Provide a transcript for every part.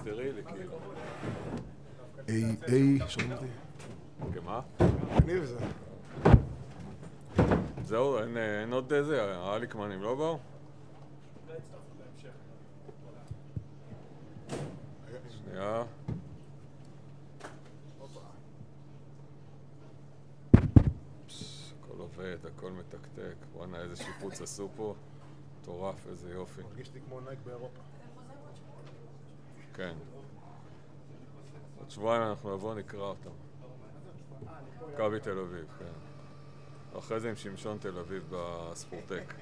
סטרילי, כאילו. שומעים אותי? כמה? מגניב זה. זהו, אין עוד זה, האליקמנים לא באו? שנייה. הכל עובד, הכל מתקתק. בוא'נה, איזה שיפוץ עשו פה. מטורף, איזה יופי. מרגיש לי כמו נייק באירופה. כן. עוד שבועיים אנחנו נבוא נקרא אותם. מכבי תל אביב, כן. אחרי זה עם שמשון תל אביב בספורטק.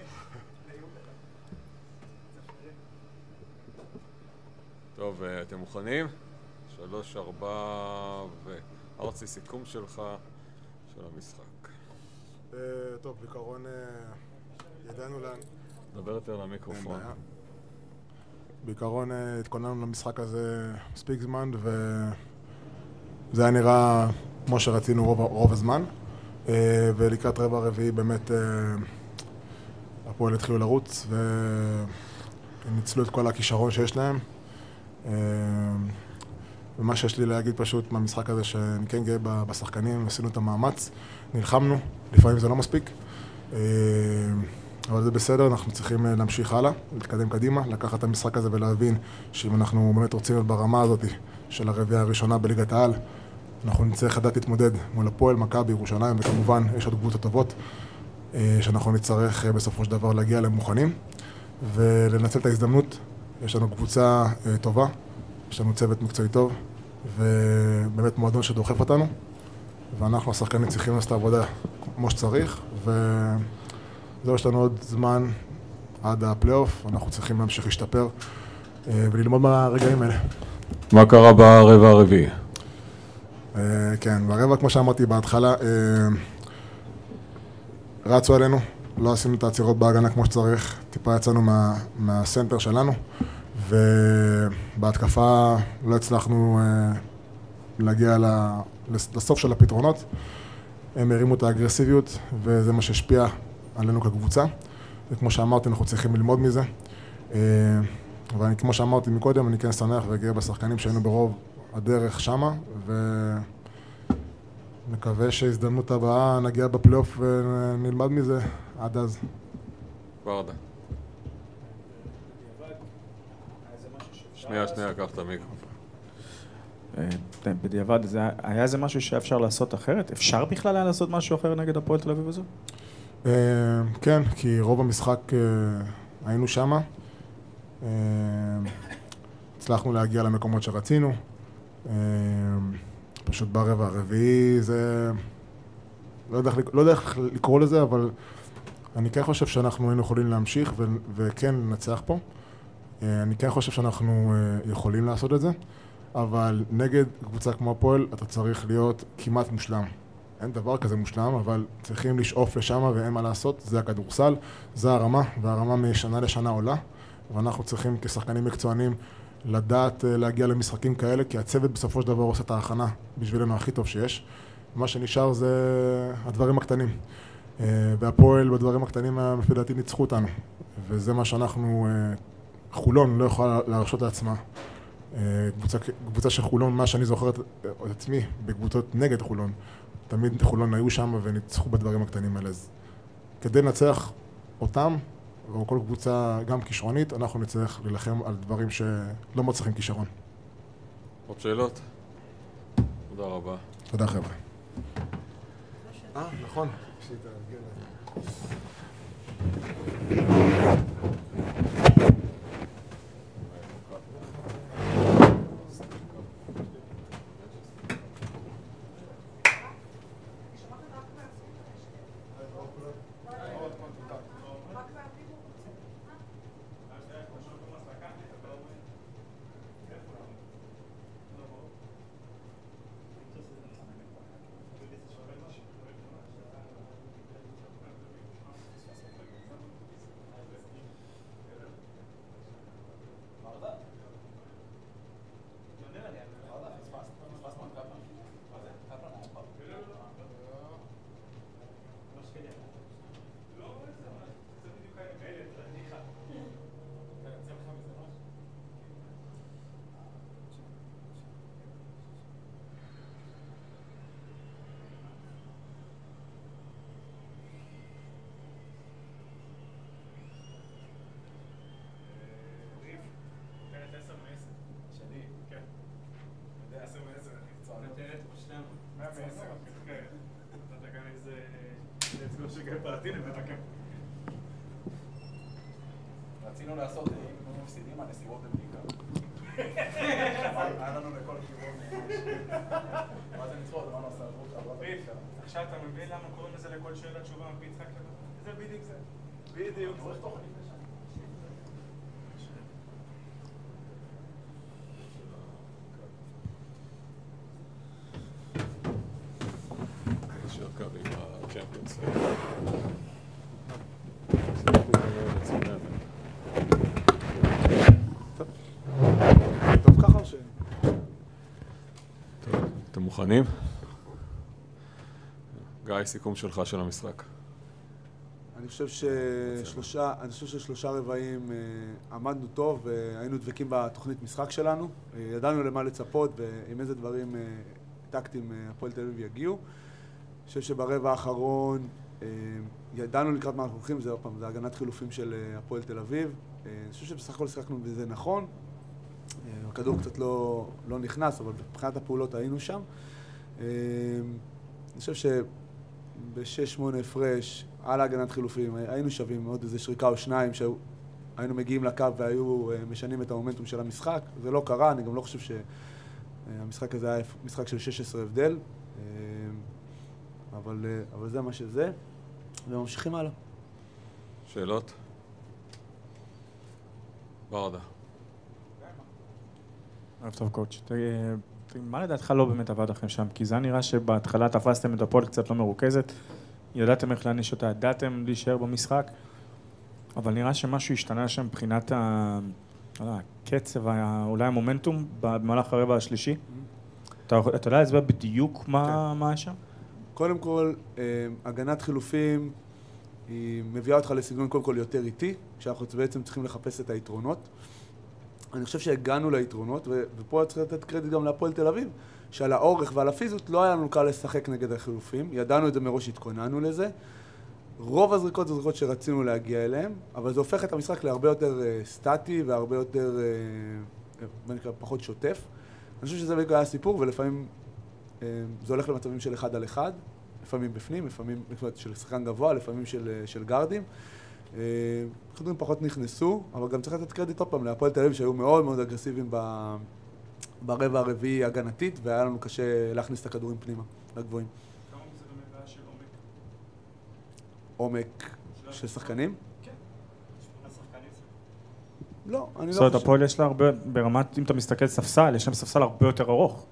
טוב, אתם מוכנים? 3, 4 וארצי סיכום שלך של המשחק. טוב, בעיקרון ידענו לאן. דבר יותר למיקרופון. בעיקרון התכוננו למשחק הזה מספיק זמן וזה היה נראה כמו שרצינו רוב הזמן. ולקראת רבע הרביעי באמת הפועל התחילו לרוץ והם ניצלו את כל הכישרון שיש להם. ומה שיש לי להגיד פשוט מהמשחק הזה שאני כן גאה בשחקנים, עשינו את המאמץ, נלחמנו, לפעמים זה לא מספיק, אבל זה בסדר, אנחנו צריכים להמשיך הלאה, להתקדם קדימה, לקחת את המשחק הזה ולהבין שאם אנחנו באמת רוצים להיות ברמה הזאת של הרביעייה הראשונה בליגת העל, אנחנו נצטרך לדעת להתמודד מול הפועל, מכבי, ירושלים, וכמובן יש עוד קבוצות טובות שאנחנו נצטרך בסופו של דבר להגיע אליהם מוכנים ולנצל את ההזדמנות. יש לנו קבוצה טובה, יש לנו צוות מקצועי טוב ובאמת מועדון שדוחף אותנו ואנחנו השחקנים צריכים לעשות את העבודה כמו שצריך וזהו, יש לנו עוד זמן עד הפלייאוף, אנחנו צריכים להמשיך להשתפר וללמוד מהרגעים האלה. מה קרה ברבע הרביעי? כן, ברבע כמו שאמרתי בהתחלה רצו עלינו, לא עשינו את העצירות בהגנה כמו שצריך, טיפה יצאנו מהסנטר שלנו ובהתקפה לא הצלחנו להגיע לסוף של הפתרונות. הם הרימו את האגרסיביות וזה מה שהשפיע עלינו כקבוצה וכמו שאמרתי אנחנו צריכים ללמוד מזה אבל כמו שאמרתי מקודם אני כן שמח וגאה בשחקנים שהיינו ברוב הדרך שמה ונקווה שהזדמנות הבאה נגיע בפלייאוף ונלמד מזה עד אז. ברדה. שנייה, קח את המיקרופון. בדיעבד, היה איזה משהו שאפשר לעשות אחרת? אפשר בכלל היה לעשות משהו אחר נגד הפועל תל אביב הזו? כן, כי רוב המשחק היינו שמה. הצלחנו להגיע למקומות שרצינו. פשוט ברבע הרביעי זה... לא יודע איך לקרוא לזה, אבל אני כן חושב שאנחנו היינו יכולים להמשיך וכן לנצח פה. אני כן חושב שאנחנו יכולים לעשות את זה, אבל נגד קבוצה כמו הפועל אתה צריך להיות כמעט מושלם. אין דבר כזה מושלם, אבל צריכים לשאוף לשם ואין מה לעשות, זה הכדורסל, זה הרמה, והרמה משנה לשנה עולה, ואנחנו צריכים כשחקנים מקצוענים לדעת להגיע למשחקים כאלה, כי הצוות בסופו של דבר עושה את ההכנה בשבילנו הכי טוב שיש. מה שנשאר זה הדברים הקטנים, והפועל בדברים הקטנים לפי דעתי ניצחו אותנו, וזה מה שאנחנו... חולון לא יכולה להרשות לעצמה. קבוצה של חולון, מה שאני זוכר את עצמי בקבוצות נגד חולון, תמיד חולון היו שם וניצחו בדברים הקטנים האלה. אז כדי לנצח אותם, או כל קבוצה גם כישרונית, אנחנו נצטרך להילחם על דברים שלא מצליחים כישרון. עוד שאלות? תודה רבה. תודה חבר'ה. נכון. רצינו לעשות, אם לא מפסידים, הנסיבות בבדיקה. היה לנו לכל כיוון. מה זה נצרות? מה נעשה? עכשיו אתה מבין למה קוראים לזה לכל שאלה תשובה מפי יצחק כתוב? זה בדיוק זה. בדיוק. עורך תוכנית לשם. שרקבי בצ'מפיונס. טוב ככה או ש... טוב, אתם מוכנים? גיא, סיכום שלך של המשחק. אני חושב ששלושה רבעים עמדנו טוב והיינו דבקים בתוכנית משחק שלנו. ידענו למה לצפות ועם איזה דברים טקטיים הפועל תל אביב יגיעו. אני חושב שברבע האחרון ידענו לקראת מה אנחנו הולכים, זה עוד פעם, זה הגנת חילופים של הפועל תל אביב. אני חושב שבסך הכל שיחקנו בזה נכון. הכדור קצת לא נכנס, אבל מבחינת הפעולות היינו שם. אני חושב שב-6-8 הפרש על הגנת חילופים היינו שווים עוד איזה שריקה או שניים שהיינו מגיעים לקו והיו משנים את המומנטום של המשחק. זה לא קרה, אני גם לא חושב שהמשחק הזה היה משחק של 16 הבדל. אבל זה מה שזה, וממשיכים הלאה. שאלות? ברדה. ערב טוב קואוץ'. מה לדעתך לא באמת עבד לכם שם? כי זה נראה שבהתחלה תפסתם את הפועל קצת לא מרוכזת, ידעתם איך להניש אותה, ידעתם להישאר במשחק, אבל נראה שמשהו השתנה שם מבחינת הקצב, אולי המומנטום במהלך הרבע השלישי. אתה יודע להסביר בדיוק מה היה שם? קודם כל, הגנת חילופים היא מביאה אותך לסגנון קודם כל יותר איטי, כשאנחנו בעצם צריכים לחפש את היתרונות. אני חושב שהגענו ליתרונות, ופה צריך לתת קרדיט גם להפועל תל אביב, שעל האורך ועל הפיזיות לא היה לנו קל לשחק נגד החילופים, ידענו את זה מראש, התכוננו לזה. רוב הזריקות זה זריקות שרצינו להגיע אליהם, אבל זה הופך את המשחק להרבה יותר סטטי והרבה יותר, פחות שוטף. אני חושב שזה היה הסיפור, ולפעמים זה הולך למצבים של 1 על 1, לפעמים בפנים, לפעמים של שחקן גבוה, לפעמים של גארדים. חדרים פחות נכנסו, אבל גם צריך לתת קרדיט עוד פעם להפועל תל אביב שהיו מאוד מאוד אגרסיביים ברבע הרביעי הגנתית, והיה לנו קשה להכניס את הכדורים פנימה, לגבוהים. כמה זה באמת בעיה של עומק של שחקנים? כן. 8 שחקנים. לא, אני לא חושב. זאת אומרת, הפועל יש לה הרבה, ברמת, אם אתה מסתכל ספסל, יש להם ספסל הרבה יותר ארוך,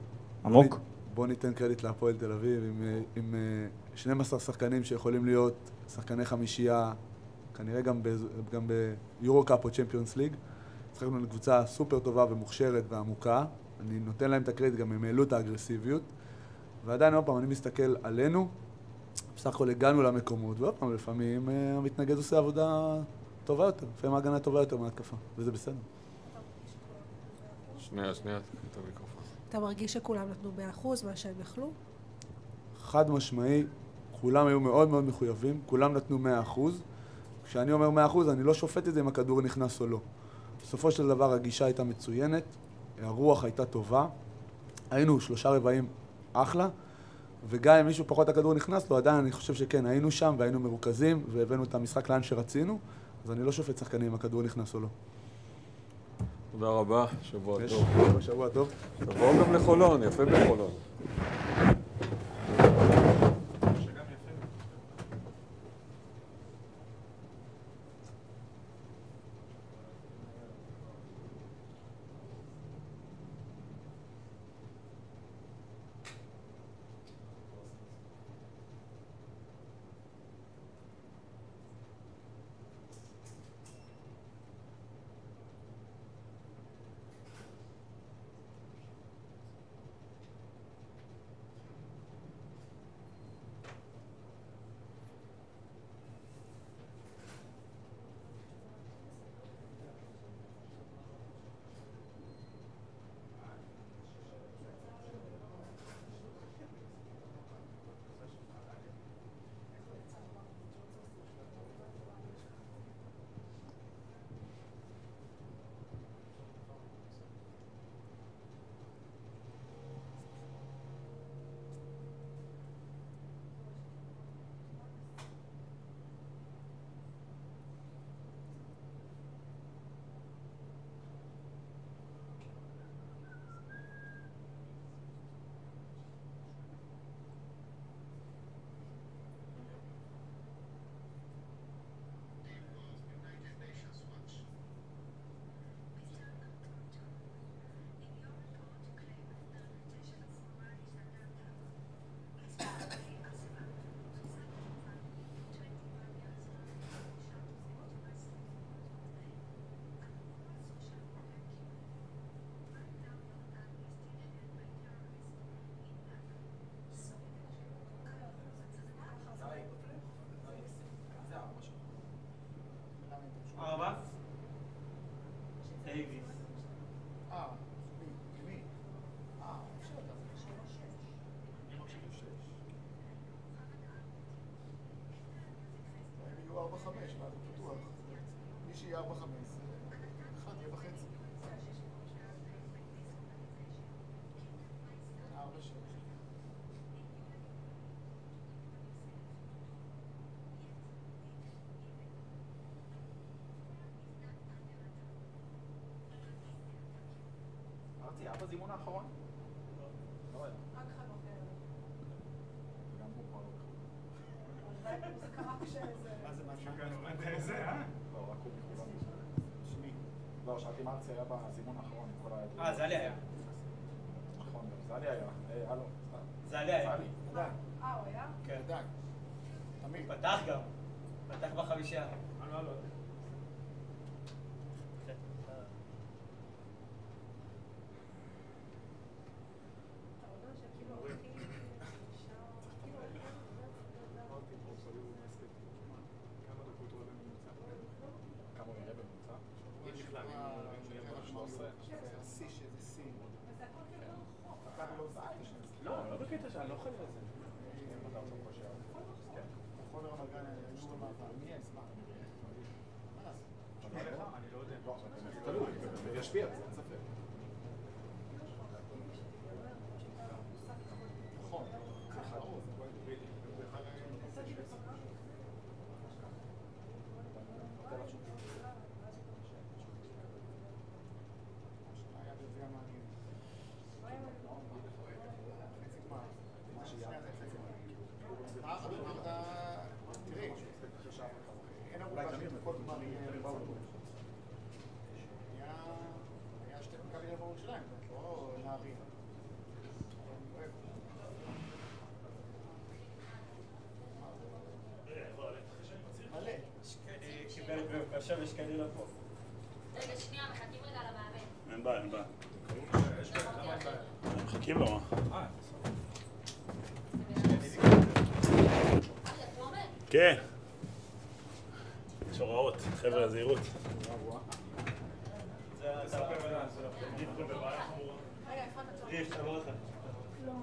עמוק. בוא ניתן קרדיט להפועל תל אביב עם 12 שחקנים שיכולים להיות שחקני חמישייה, כנראה גם ביורו-קאפ או צ'מפיונס ליג. שחקנו לקבוצה סופר טובה ומוכשרת ועמוקה. אני נותן להם את הקרדיט, גם הם העלו את האגרסיביות. ועדיין עוד פעם, אני מסתכל עלינו, בסך הכל הגענו למקומות, ועוד פעם, לפעמים המתנגד עושה עבודה טובה יותר, לפעמים ההגנה טובה יותר מההתקפה, וזה בסדר. שנייה, את המיקרופון. אתה מרגיש שכולם נתנו 100% מה שהם יכלו? חד משמעי, כולם היו מאוד מאוד מחויבים, כולם נתנו 100%. כשאני אומר 100%, אני לא שופט את זה אם הכדור נכנס או לא. בסופו של דבר הגישה הייתה מצוינת, הרוח הייתה טובה, היינו 3 רבעים אחלה, וגם אם מישהו פחות הכדור נכנס לו, עדיין אני חושב שכן, היינו שם והיינו מרוכזים, והבאנו את המשחק לאן שרצינו, אז אני לא שופט שחקנים אם הכדור נכנס או לא. תודה רבה, שבוע טוב. שבוע טוב. תבואו גם לחולון, יפה בחולון. 4-5, ואז הוא פתוח. מי שיהיה 4-5, אחד יהיה בחצי. 4-6. ארצי, היה בזימון האחרון? לא היה. רק אחד אחר. גם הוא כבר לא בחו"ל. זה קרה כשזה... מה זה, לא, רק הוא מחולון. שמי? לא, שאלתי מה ארצי היה בזימון האחרון עם כל ה... זלי היה. נכון, גם זלי היה. הלו. זלי היה. זלי. הוא היה? כן. דק. תמיד. פתח גם. פתח בחמישה. לא. כמה הוא יראה בממוצע? לא בקטע שאני לא חייב לזה. אני לא יודע. תלוי, זה ישפיע, זה אין ספק. נכון, זה חרוז. עכשיו יש כאלה לפה. רגע, שנייה, מחכים רגע למאמן. אין בעיה, אין בעיה. מחכים לו, מה? כן. יש הוראות, חבר'ה, זהירות. ריף, תבוא לך. לא.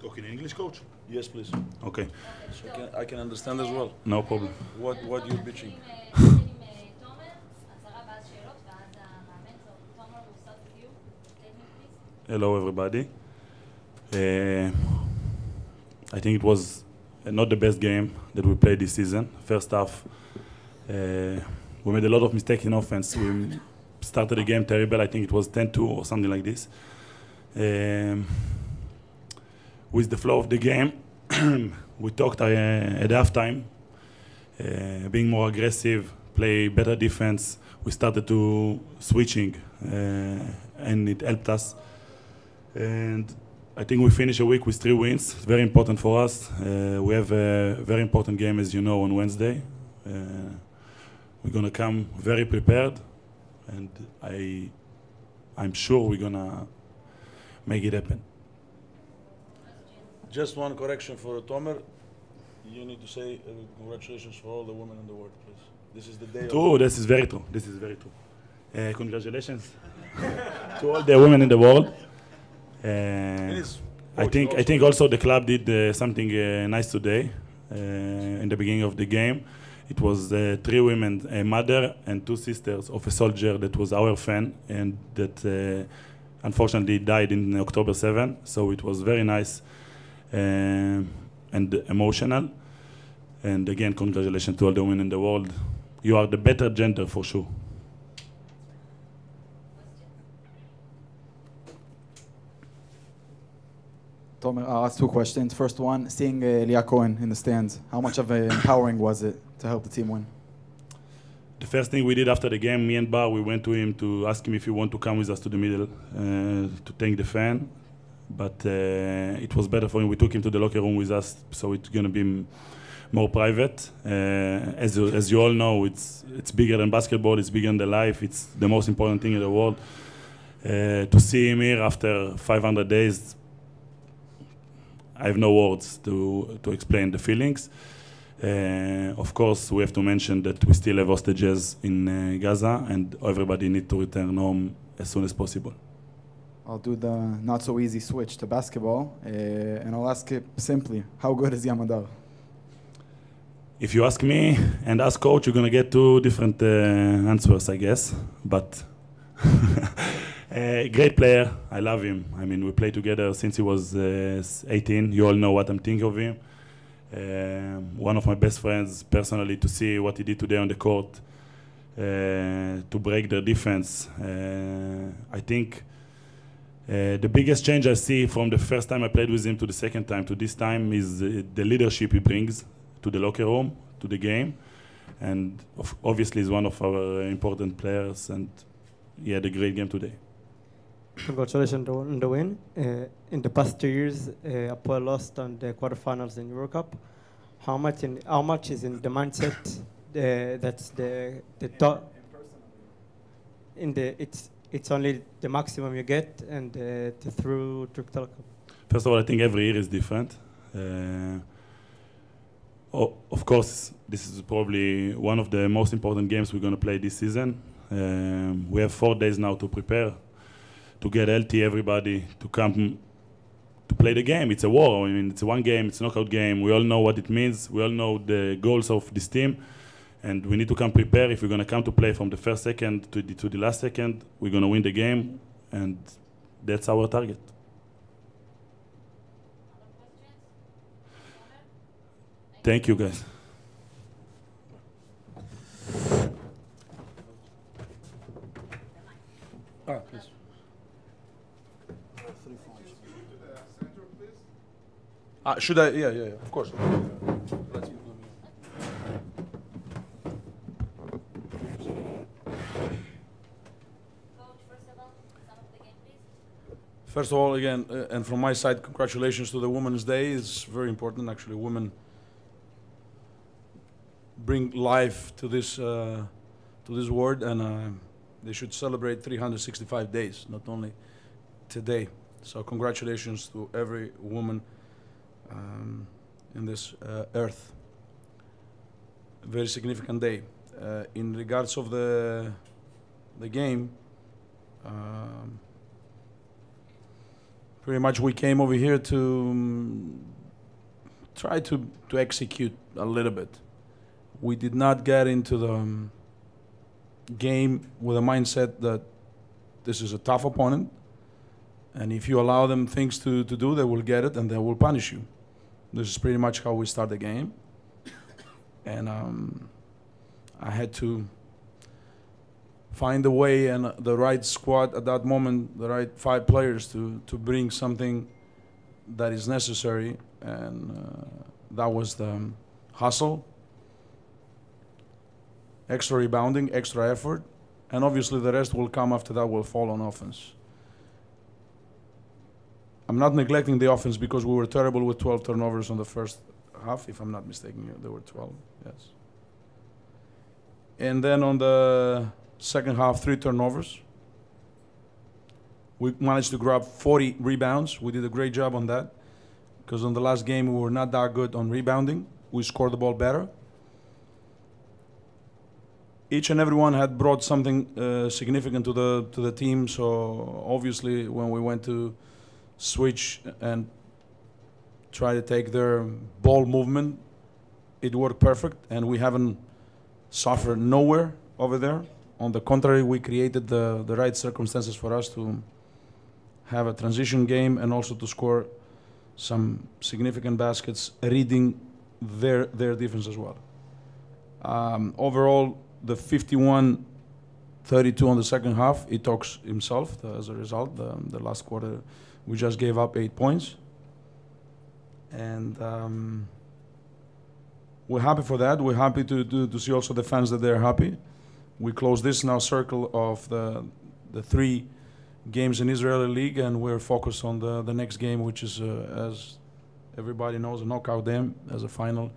Talking English, coach? Yes, please. Okay, So I can understand as well. no problem. What you bitching? Hello, everybody. I think it was not the best game that we played this season. First half, we made a lot of mistakes in offense. We started the game terrible. I think it was 10-2 or something like this. With the flow of the game, we talked at halftime, being more aggressive, play better defense. We started to switching, and it helped us. And I think we finished a week with 3 wins. It's very important for us. We have a very important game, as you know, on Wednesday. We're gonna come very prepared, and I'm sure we're gonna make it happen. Just one correction for Tomer. You need to say congratulations for all the women in the world, please. This is the day. True, this is very true. This is very true. Congratulations to all the women in the world. I think also the club did something nice today. In the beginning of the game, it was 3 women, a mother and 2 sisters of a soldier that was our fan and that unfortunately died in October 7. So it was very nice and emotional. And again, congratulations to all the women in the world. You are the better gender for sure. Tomer, I'll ask 2 questions. First one, seeing Leah Cohen in the stands, how much of empowering was it to help the team win? The first thing we did after the game, me and Bar, we went to him to ask him if he want to come with us to the middle to thank the fan. But it was better for him. We took him to the locker room with us, so it's going to be more private. As you all know, it's bigger than basketball. It's bigger than life. It's the most important thing in the world. To see him here after 500 days, I have no words to explain the feelings. Of course, we have to mention that we still have hostages in Gaza, and everybody needs to return home as soon as possible. I'll do the not so easy switch to basketball, and I'll ask it simply: how good is Yamadar? If you ask me and ask coach, you're gonna get two different answers, I guess. But great player, I love him. I mean, we played together since he was 18. You all know what I'm thinking of him. One of my best friends, personally, to see what he did today on the court, to break their defense. I think the biggest change I see from the first time I played with him to the second time to this time is the leadership he brings to the locker room, to the game. And obviously he's one of our important players, and he had a great game today. Congratulations on the win. In the past 2 years, Apollo lost on the quarterfinals in Euro Cup. How much is in the mindset? That's the top. It's only the maximum you get, and through Telecom. First of all, I think every year is different. Of course, this is probably one of the most important games we're going to play this season. We have 4 days now to prepare, to get healthy, everybody, to come to play the game. It's a war. I mean, it's one game, it's a knockout game. We all know what it means. We all know the goals of this team. And we need to come prepare. If we're going to come to play from the first second to the last second, we're going to win the game. And that's our target. Thank you, guys. Please. Should I? Yeah, of course. First of all, again, and from my side, congratulations to the Women's Day. It's very important, actually. Women bring life to this world, and they should celebrate 365 days, not only today. So congratulations to every woman in this earth. A very significant day. In regards of the game, pretty much we came over here to try to execute a little bit. We did not get into the game with a mindset that this is a tough opponent, and if you allow them things to do, they will get it and they will punish you. This is pretty much how we start the game. And I had to find a way and the right squad at that moment, the right 5 players to bring something that is necessary, and that was the hustle, extra rebounding, extra effort, and obviously the rest will come after that, will fall on offense. I'm not neglecting the offense because we were terrible with 12 turnovers on the first half, if I'm not mistaken. There were 12, yes. And then on the second half, 3 turnovers. We managed to grab 40 rebounds. We did a great job on that because on the last game we were not that good on rebounding. We scored the ball better. Each and every one had brought something significant to the team. So obviously, when we went to switch and try to take their ball movement, it worked perfect, and we haven't suffered nowhere over there. On the contrary, we created the right circumstances for us to have a transition game and also to score some significant baskets, reading their defense as well. Overall, the 51-32 on the second half, it talks himself as a result. The last quarter, we just gave up 8 points. And we're happy for that. We're happy to see also the fans that they're happy. We close this now circle of the 3 games in Israeli League, and we're focused on the next game, which is, as everybody knows, a knockout game as a final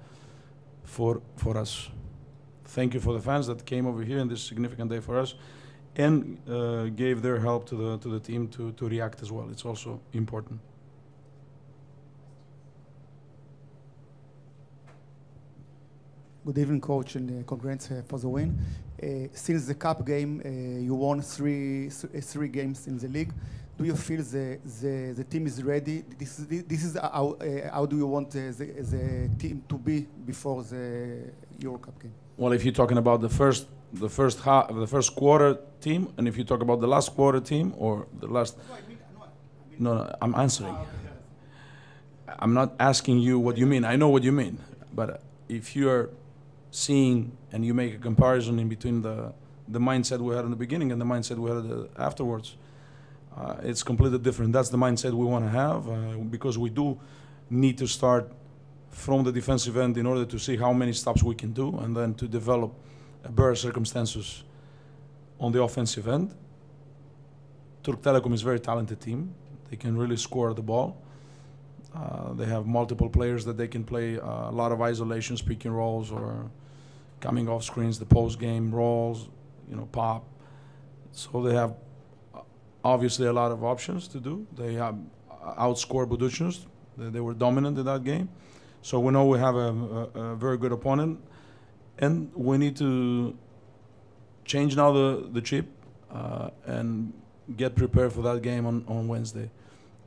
for us. Thank you for the fans that came over here in this significant day for us, and gave their help to the team to react as well. It's also important. Good evening, coach, and congrats for the win. Since the cup game, you won three games in the league. Do you feel the team is ready? This is how do you want the team to be before the Euro Cup game? Well, if you're talking about the first quarter team, and if you talk about the last quarter team or the last, no, I'm answering. I'm not asking you what you mean. I know what you mean, but if you're seeing and you make a comparison in between the mindset we had in the beginning and the mindset we had afterwards, it's completely different. That's the mindset we want to have, because we do need to start from the defensive end in order to see how many stops we can do, and then to develop better circumstances on the offensive end. Turk Telekom is a very talented team. They can really score the ball. They have multiple players that they can play a lot of isolations, pick and rolls, or coming off screens, the post game rolls, pop. So they have obviously a lot of options to do. They have outscored Budućnost. They were dominant in that game. So we know we have a very good opponent, and we need to change now the chip and get prepared for that game on Wednesday.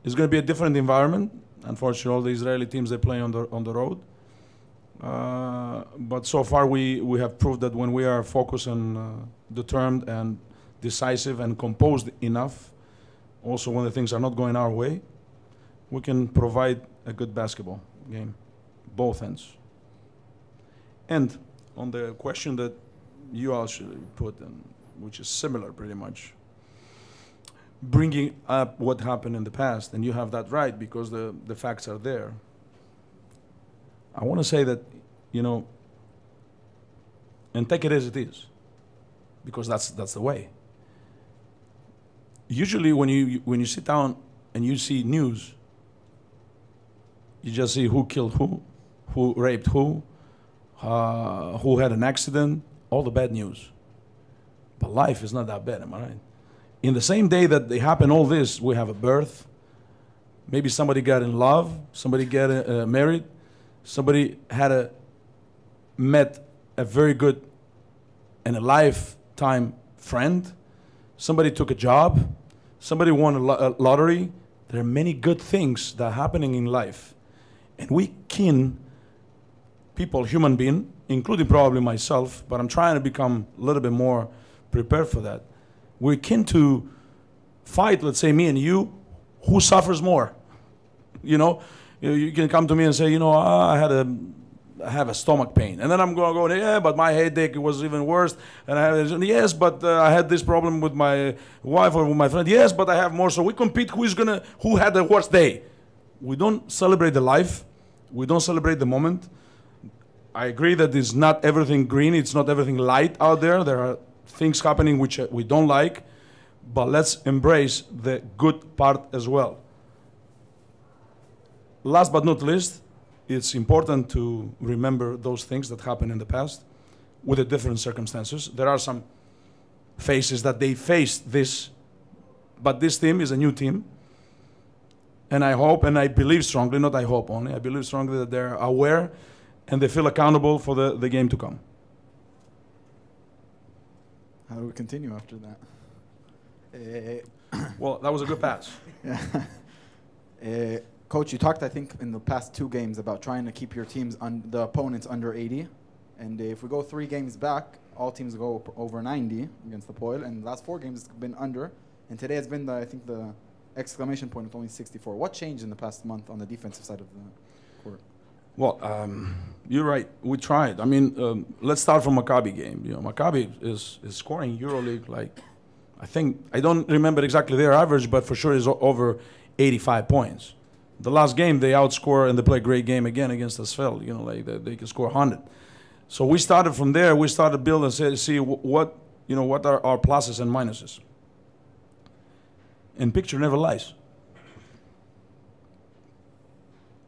It's going to be a different environment. Unfortunately, all the Israeli teams, they play on the road. But so far we have proved that when we are focused and determined and decisive and composed enough, also when the things are not going our way, we can provide a good basketball game, both ends. And on the question that you actually put, which is similar pretty much, bringing up what happened in the past, and you have that right because the facts are there. I want to say that, and take it as it is, because that's the way. Usually when you sit down and you see news, you just see who killed who raped who had an accident, all the bad news. But life is not that bad, am I right? In the same day that they happen all this, we have a birth, maybe somebody got in love, somebody got married, somebody met a very good and a lifetime friend, somebody took a job, somebody won a lottery. There are many good things that are happening in life. And we can, people, human being, including probably myself, but I'm trying to become a little bit more prepared for that. We're keen to fight, let's say me and you, who suffers more. You can come to me and say, I have a stomach pain. And then I'm going to go, yeah, but my headache was even worse. And yes, but I had this problem with my wife or with my friend. Yes, but I have more. So we compete who had the worst day. We don't celebrate the life. We don't celebrate the moment. I agree that it's not everything green. It's not everything light out there. There are things happening which we don't like, but let's embrace the good part as well. Last but not least, it's important to remember those things that happened in the past with the different circumstances. There are some faces that they faced this, but this team is a new team. And I hope and I believe strongly, not I hope only, I believe strongly that they're aware and they feel accountable for the game to come. How do we continue after that? Well, that was a good pass. Coach, you talked, I think, in the past 2 games about trying to keep your teams, the opponents under 80. And if we go 3 games back, all teams go over 90 against the Poil. And the last 4 games it's been under. And today has been, I think, the exclamation point of only 64. What changed in the past month on the defensive side of the court? Well, you're right. We tried. I mean, let's start from Maccabi game. Maccabi is scoring EuroLeague like, I don't remember exactly their average, but for sure is over 85 points. The last game they outscore and they play a great game again against Asfel. They can score 100. So we started from there. We started to build and see what are our pluses and minuses. And picture never lies.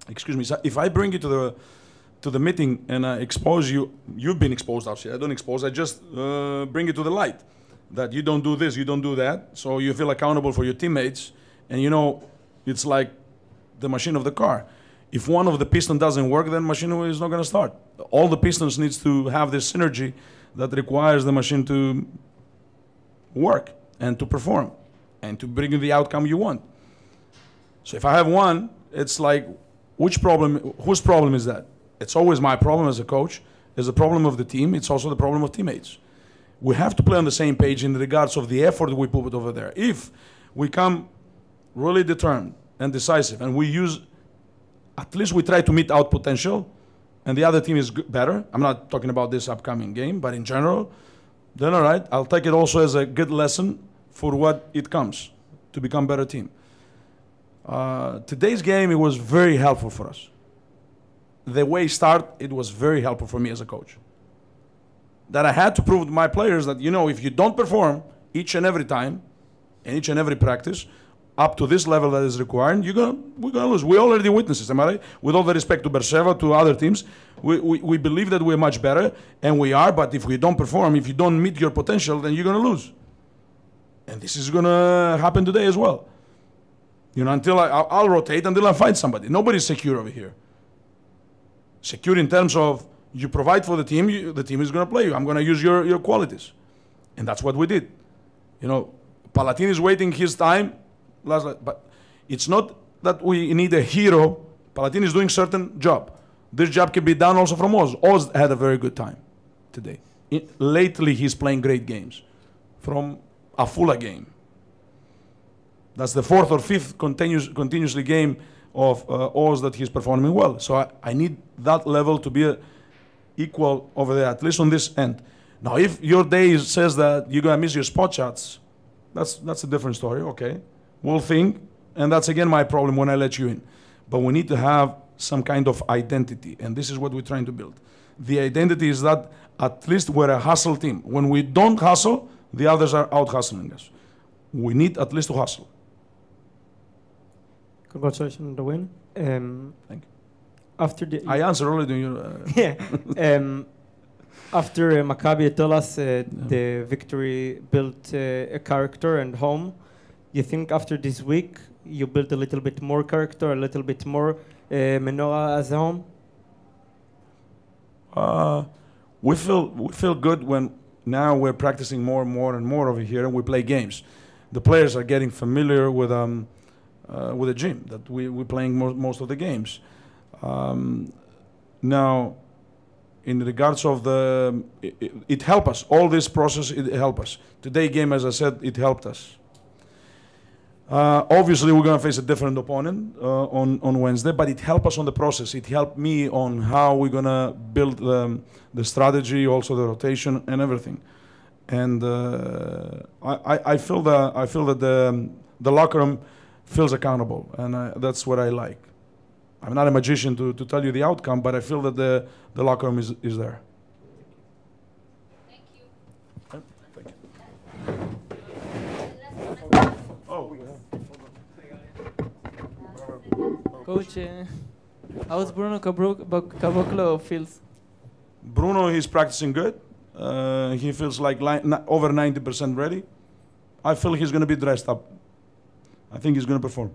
Excuse me. So if I bring you to to the meeting and I expose you, you've been exposed actually, I don't expose, I just bring it to the light. That you don't do this, you don't do that, so you feel accountable for your teammates, and you know, it's like the machine of the car. If one of the pistons doesn't work, then machine is not gonna start. All the pistons needs to have this synergy that requires the machine to work and to perform and to bring you the outcome you want. So if I have one, it's like, whose problem is that? It's always my problem as a coach. It's the problem of the team. It's also the problem of teammates. We have to play on the same page in regards of the effort we put over there. If we come really determined and decisive and we use, at least we try to meet our potential and the other team is better, I'm not talking about this upcoming game, but in general, then all right, I'll take it also as a good lesson for what it comes to become a better team. Today's game, it was very helpful for us. The way it started, it was very helpful for me as a coach. That I had to prove to my players that, you know, if you don't perform each and every time, and each and every practice, up to this level that is required, we're gonna lose. We already witnesses, am I right? With all the respect to Beersheva, to other teams, we believe that we're much better, and we are, but if we don't perform, if you don't meet your potential, then you're gonna lose. And this is gonna happen today as well. You know, until I'll rotate until I find somebody. Nobody's secure over here. Secure in terms of you provide for the team is going to play you. I'm going to use your qualities. And that's what we did. You know, Palatin is waiting his time. But it's not that we need a hero. Palatin is doing certain job. This job can be done also from Oz. Oz had a very good time today. Lately, he's playing great games. From a full game. That's the fourth or fifth continuously game of Oz that he's performing well. So I need that level to be equal over there, at least on this end. Now, if your day says that you're going to miss your spot shots, that's a different story, okay. We'll think, and that's again my problem when I let you in. But we need to have some kind of identity, and this is what we're trying to build. The identity is that at least we're a hustle team. When we don't hustle, the others are out-hustling us. We need at least to hustle. Congratulations on the win. Thank you. After the I answered already. Yeah. After Maccabi told us the victory built a character and home, you think after this week you built a little bit more character, a little bit more menorah as a home? We feel good when now we're practicing more and more over here and we play games. The players are getting familiar with the gym that we're playing most of the games. Now, in regards of it helped us. All this process, it helped us. Today game, as I said, it helped us. Obviously, we're going to face a different opponent on Wednesday, but it helped us on the process. It helped me on how we're going to build the strategy, also the rotation and everything. And I feel that the locker room feels accountable, and that's what I like. I'm not a magician to tell you the outcome, but I feel that the locker room is there. Thank you. Thank you. Oh. Coach, how's Bruno Caboclo feels? Bruno, he's practicing good. He feels like over 90% ready. I feel he's going to be dressed up. I think he's going to perform.